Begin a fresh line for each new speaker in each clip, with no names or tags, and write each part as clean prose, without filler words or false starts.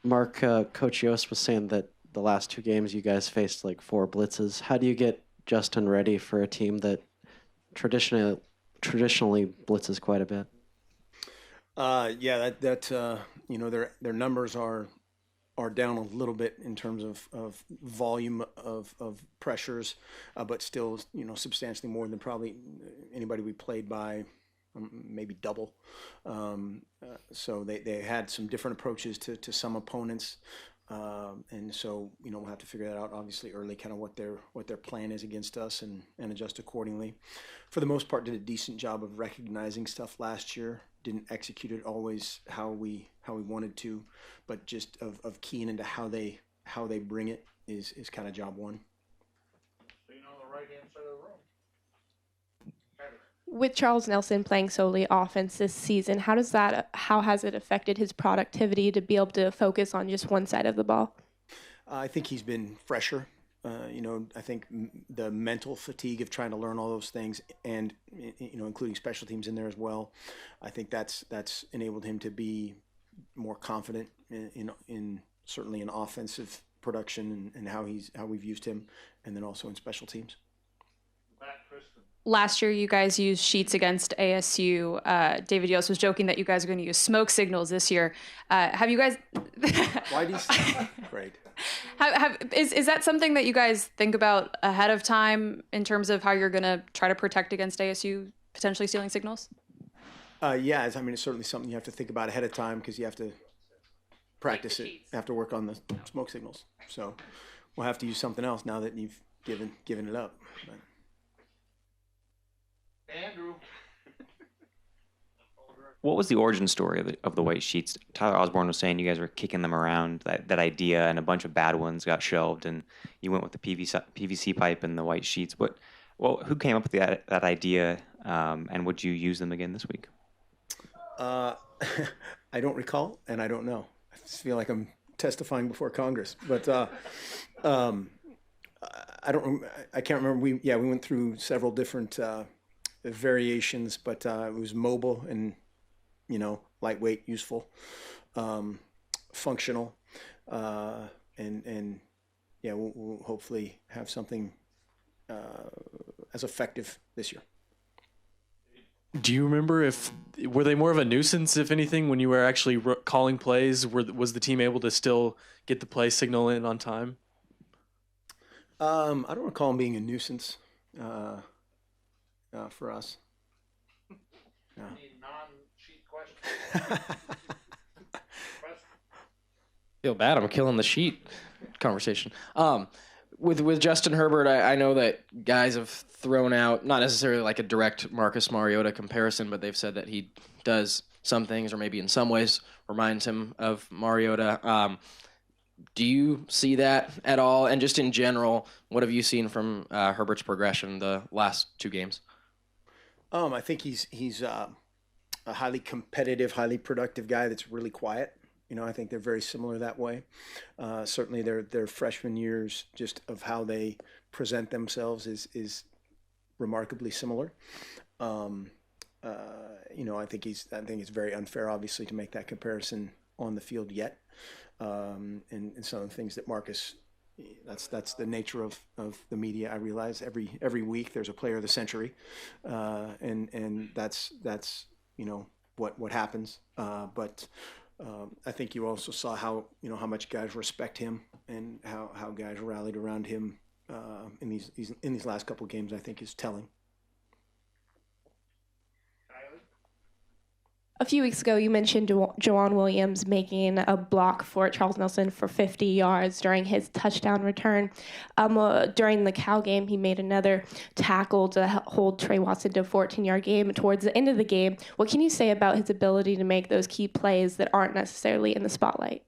Mark, Coach Yost was saying that the last two games you guys faced like four blitzes. How do you get Justin ready for a team that traditionally traditionally blitzes quite a bit?
Yeah, that their numbers are down a little bit in terms of volume of pressures, but still substantially more than probably anybody we played by, maybe double. So they had some different approaches to some opponents. And so we'll have to figure that out obviously early, kind of what their plan is against us, and adjust accordingly. For the most part, did a decent job of recognizing stuff last year. Didn't execute it always how we wanted to, but just of keying into how they bring it is kind of job one.
So you know the right hand side of the room.
With Charles Nelson playing solely offense this season, how has it affected his productivity to be able to focus on just one side of the ball?
I think he's been fresher. I think the mental fatigue of trying to learn all those things, and including special teams in there as well. I think that's enabled him to be more confident in certainly in offensive production, and how we've used him, and then also in special teams.
Last year, you guys used sheets against ASU. David Yost was joking that you guys are going to use smoke signals this year. Have you guys?
Why do you? Great.
Is that something that you guys think about ahead of time in terms of how you're going to try to protect against ASU potentially stealing signals?
Yeah, it's certainly something you have to think about ahead of time, because you have to practice it. You have to work on the smoke signals. So we'll have to use something else now that you've given it up. But.
Andrew.
What was the origin story of the white sheets? Tyler Osborne was saying you guys were kicking them around, that idea, and a bunch of bad ones got shelved, and you went with the PVC pipe and the white sheets. Who came up with that idea, and would you use them again this week?
I don't recall, and I don't know. I just feel like I'm testifying before Congress, but I can't remember. We went through several different variations, but it was mobile and lightweight, useful, functional, and we'll hopefully have something as effective this year.
Do you remember were they more of a nuisance, if anything, when you were actually calling plays? Was the team able to still get the play signal in on time?
I don't recall them being a nuisance for us. No.
Non-cheat question.
Feel bad. I'm killing the sheet conversation. With Justin Herbert, I know that guys have thrown out, not necessarily like a direct Marcus Mariota comparison, but they've said that he does some things, or maybe in some ways reminds him of Mariota. Do you see that at all? And just in general, what have you seen from Herbert's progression the last two games?
I think he's a highly competitive, highly productive guy that's really quiet. I think they're very similar that way. Certainly their freshman years, just of how they present themselves, is remarkably similar. I think it's very unfair, obviously, to make that comparison on the field yet. And some of the things that Marcus, that's the nature of the media. I realize every week there's a player of the century, and that's what happens. But I think you also saw how much guys respect him, and how guys rallied around him in these last couple of games. I think is telling.
A few weeks ago, you mentioned Jawan Williams making a block for Charles Nelson for 50 yards during his touchdown return. During the Cal game, he made another tackle to hold Trey Watson to a 14-yard game towards the end of the game. What can you say about his ability to make those key plays that aren't necessarily in the spotlight?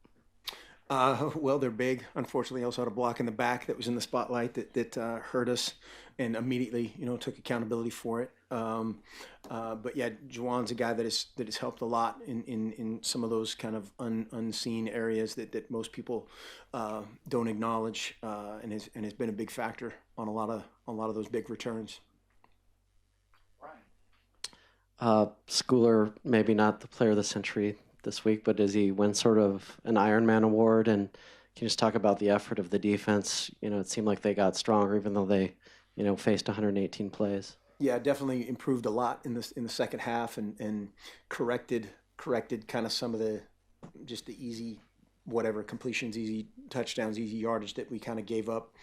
Well, they're big. Unfortunately, he also had a block in the back that was in the spotlight that hurt us, and immediately, took accountability for it. But yeah, Juwan's a guy that has helped a lot in some of those kind of unseen areas that most people don't acknowledge, and has been a big factor on a lot of those big returns.
Schooler, maybe not the player of the century this week, but does he win sort of an Ironman award? And can you just talk about the effort of the defense? It seemed like they got stronger even though they, faced 118 plays.
Yeah, definitely improved a lot in the second half and corrected kind of some of the easy whatever completions, easy touchdowns, easy yardage that we kind of gave up.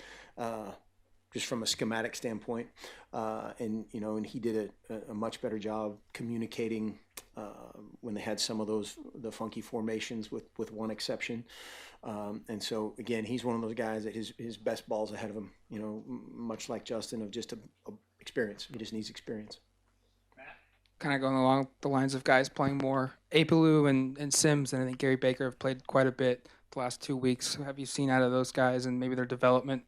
Just from a schematic standpoint, and he did a much better job communicating when they had some of the funky formations, with one exception. And so again, he's one of those guys that his best ball's ahead of him. Much like Justin, of just a experience. He just needs experience.
Kind of going along the lines of guys playing more. Apelu and Sims, and I think Gary Baker have played quite a bit the last 2 weeks. Have you seen out of those guys and maybe their development?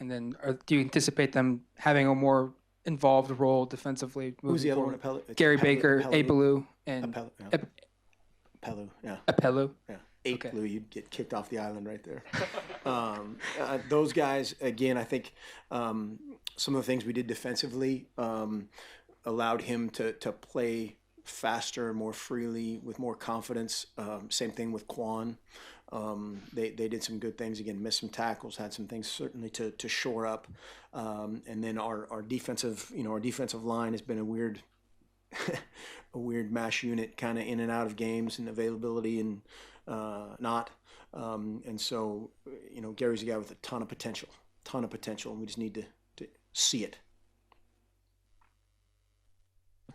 And then do you anticipate them having a more involved role defensively?
Who's the other
forward?
one?
Gary Baker, Apelu, and
Apelu. Yeah.
Apelu.
Yeah.
Okay.
Apelu, you'd get kicked off the island right there. Those guys, again, I think some of the things we did defensively allowed him to play faster, more freely, with more confidence. Same thing with Quan. They did some good things. Again, missed some tackles, had some things certainly to shore up. And then our defensive line has been a weird mash unit, kind of in and out of games and availability and not. And so, Gary's a guy with a ton of potential, and we just need to see it.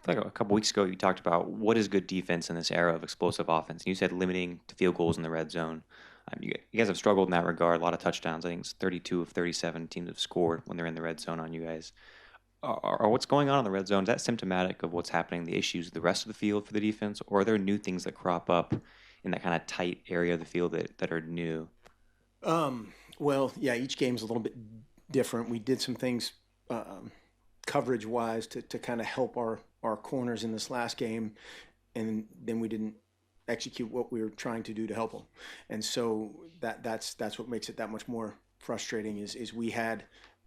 Like a couple weeks ago, you talked about what is good defense in this era of explosive offense. You said limiting to field goals in the red zone. You guys have struggled in that regard. A lot of touchdowns. I think it's 32 of 37 teams have scored when they're in the red zone on you guys. Are what's going on in the red zone, is that symptomatic of what's happening, the issues of the rest of the field for the defense? Or are there new things that crop up in that kind of tight area of the field that are new?
Well, yeah, each game's a little bit different. We did some things coverage-wise to kind of help our corners in this last game, and then we didn't execute what we were trying to do to help them. And so that's what makes it that much more frustrating is we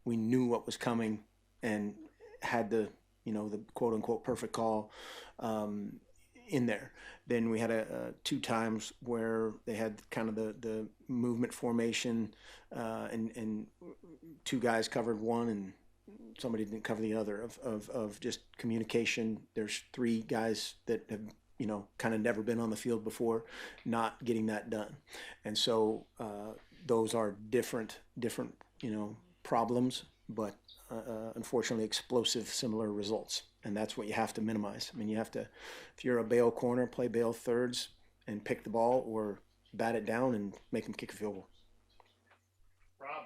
knew what was coming and had the quote-unquote perfect call in there. Then we had two times where they had kind of the movement formation and two guys covered one and somebody didn't cover the other of just communication. There's three guys that have kind of never been on the field before, not getting that done. And so those are different problems, but unfortunately explosive similar results. And that's what you have to minimize. I mean, you have to, if you're a bail corner, play bail thirds and pick the ball, or bat it down and make them kick a field goal.
Rob.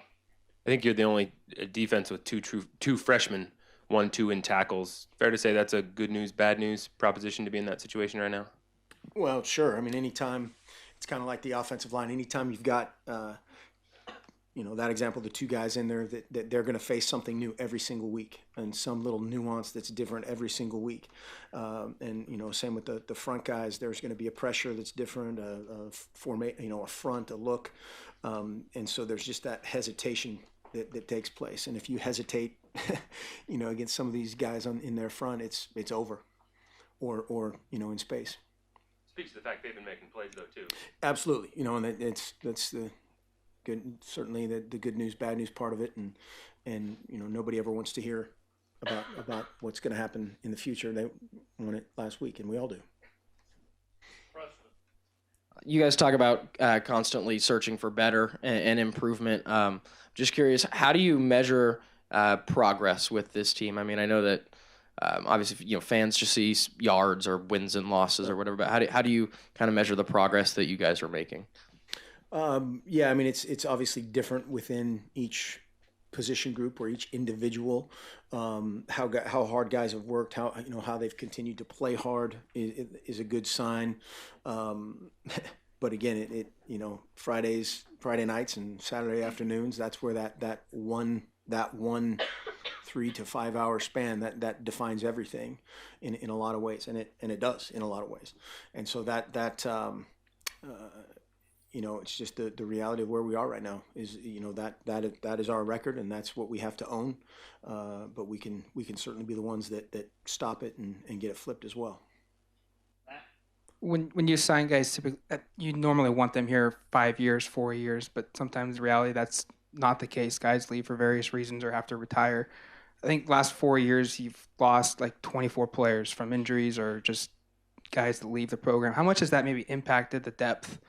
I think you're the only defense with two freshmen, 1-2 in tackles. Fair to say that's a good news, bad news proposition to be in that situation right now?
Well, sure. I mean, anytime, it's kind of like the offensive line. Anytime you've got, that example, the two guys in there, that they're going to face something new every single week and some little nuance that's different every single week. And, same with the front guys. There's going to be a pressure that's different, a front, a look. And so there's just that hesitation that takes place. And if you hesitate, against some of these guys in their front, it's over or in space.
Speaks to the fact they've been making plays though too.
Absolutely. And that's the good, certainly the good news, bad news part of it. And nobody ever wants to hear about what's going to happen in the future. They won it last week and we all do.
You guys talk about constantly searching for better and improvement. Just curious, how do you measure progress with this team? I mean, I know that obviously, fans just see yards or wins and losses or whatever, but how do you kind of measure the progress that you guys are making?
Yeah, I mean, it's obviously different within each position group or each individual. How hard guys have worked, how they've continued to play hard is a good sign. But again, Friday nights and Saturday afternoons, that's where that one 3 to 5 hour span that defines everything in a lot of ways, and it does in a lot of ways. And so it's just the reality of where we are right now is that is our record, and that's what we have to own. But we can certainly be the ones that stop it and get it flipped as well.
when you sign guys, typically you normally want them here 5 years, 4 years, but sometimes in reality that's not the case. Guys leave for various reasons or have to retire. I think last 4 years you've lost like 24 players from injuries or just guys that leave the program. How much has that maybe impacted the depth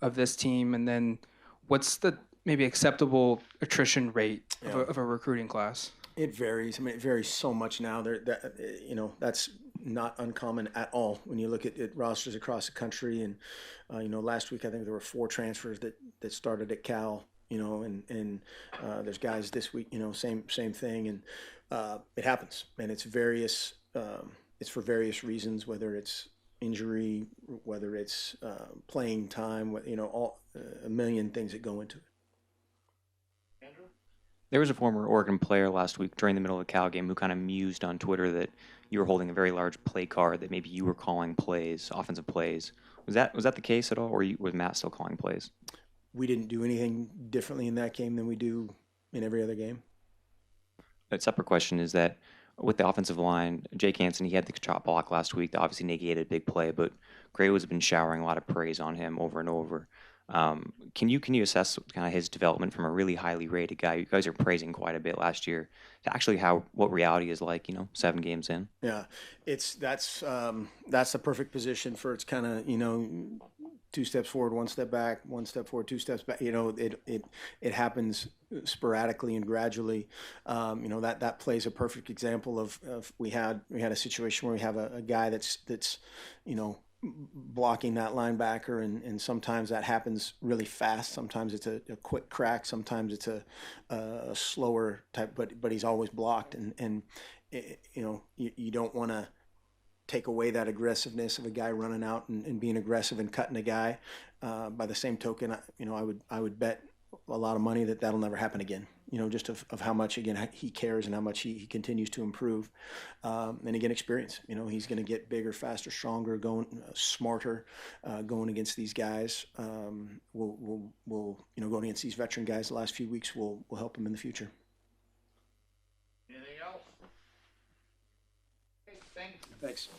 of this team? And then what's the maybe acceptable attrition rate of a recruiting class?
It varies. I mean, it varies so much now. That's not uncommon at all when you look at rosters across the country. And last week I think there were 4 transfers that started at Cal. And there's guys this week. Same thing. And it happens, and it's various. It's for various reasons, whether it's injury, whether it's playing time. All a million things that go into it.
There was a former Oregon player last week during the middle of the Cal game who kind of mused on Twitter that you were holding a very large play card, that maybe you were calling plays, offensive plays. Was that the case at all, or was Matt still calling plays?
We didn't do anything differently in that game than we do in every other game.
A separate question is that with the offensive line, Jake Hansen, he had the chop block last week that obviously negated a big play, but Gray has been showering a lot of praise on him over and over. Can you assess kind of his development from a really highly rated guy you guys are praising quite a bit last year to actually what reality is like, 7 games in?
Yeah, that's the perfect position for it's kind of 2 steps forward, 1 step back, 1 step forward, 2 steps back. It happens sporadically and gradually. That plays a perfect example of we had a situation where we have a guy that's blocking that linebacker, and sometimes that happens really fast. Sometimes it's a quick crack. Sometimes it's a slower type, but he's always blocked, and you don't want to take away that aggressiveness of a guy running out and being aggressive and cutting a guy. By the same token, I would bet a lot of money that'll never happen again. Just of how much, again, he cares and how much he continues to improve. And again, experience. He's going to get bigger, faster, stronger, going smarter, going against these guys. We'll going against these veteran guys the last few weeks will help him in the future.
Anything else? Okay, thanks.
Thanks.